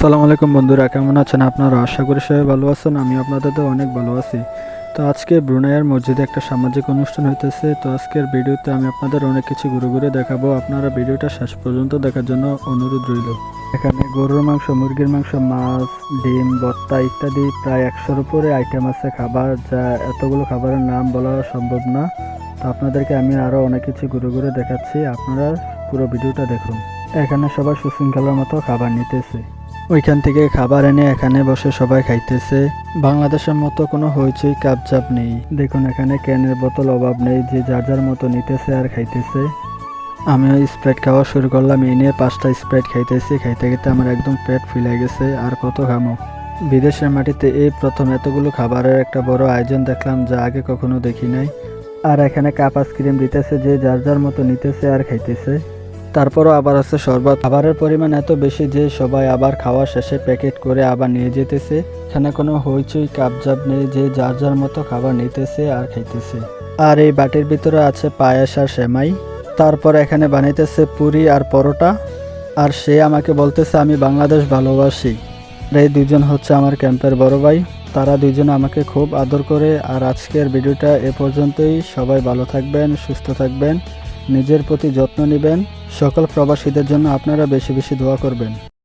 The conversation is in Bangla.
আসসালামু আলাইকুম বন্ধুরা, কেমন আছেন আপনারা? আশা করি সবাই ভালো আছেন। আমি আপনাদের তো অনেক ভালো আছি। তো আজকে ব্রুনাইয়ের মসজিদে একটা সামাজিক অনুষ্ঠান হইতেছে। তো আজকের ভিডিওতে আমি আপনাদের অনেক কিছু ঘুরে ঘুরে দেখাবো। আপনারা ভিডিওটা শেষ পর্যন্ত দেখার জন্য অনুরোধ রইল। এখানে গরুর মাংস, মুরগির মাংস, মাছ, ডিম, ভর্তা ইত্যাদি প্রায় 100-র উপরে আইটেম আছে খাবার, যা এতগুলো খাবারের নাম বলা সম্ভব না। তো আপনাদেরকে আমি আরও অনেক কিছু ঘুরে ঘুরে দেখাচ্ছি, আপনারা পুরো ভিডিওটা দেখুন। এখানে সবাই সুশৃঙ্খলার মতো খাবার নিতেছে। ওইখান থেকে খাবার এনে এখানে বসে সবাই খাইতেছে। বাংলাদেশের মতো কোনো হইচই কাপজাপ নেই। দেখুন এখানে ক্যানের বোতল অভাব নেই, যে যার যার মতো নিতেছে আর খাইতেছে। আমিও স্প্রাইট খাওয়া শুরু করলাম। এই নিয়ে 5টা স্প্রাইট খাইতেছি। খাইতে খাইতে আমার একদম পেট ফুলে গেছে, আর কত খামো। বিদেশের মাটিতে এই প্রথম এতগুলো খাবারের একটা বড় আয়োজন দেখলাম, যা আগে কখনো দেখি নাই। আর এখানে কাপ আইসক্রিম দিতেছে, যে যার যার মতো নিতেছে আর খাইতেছে। তারপরও আবার আছে শরবত। খাবারের পরিমাণ এত বেশি যে সবাই আবার খাওয়া শেষে প্যাকেট করে আবার নিয়ে যেতেছে। এখানে কোনো হইচই কাপজাপ নেই, যে যার যার মতো খাবার নিতেছে আর খাইতেছে। আর এই বাটির ভিতরে আছে পায়েস আর সেমাই। তারপর এখানে বানাইতেছে পুরি আর পরোটা। আর সে আমাকে বলতেছে আমি বাংলাদেশ ভালোবাসি। এই দুজন হচ্ছে আমার ক্যাম্পের বড় ভাই। তারা দুজনে আমাকে খুব আদর করে। আর আজকের ভিডিওটা এ পর্যন্তই। সবাই ভালো থাকবেন, সুস্থ থাকবেন, নিজের প্রতি যত্ন নেবেন। সকল প্রবাসীদের জন্য আপনারা বেশি বেশি দোয়া করবেন।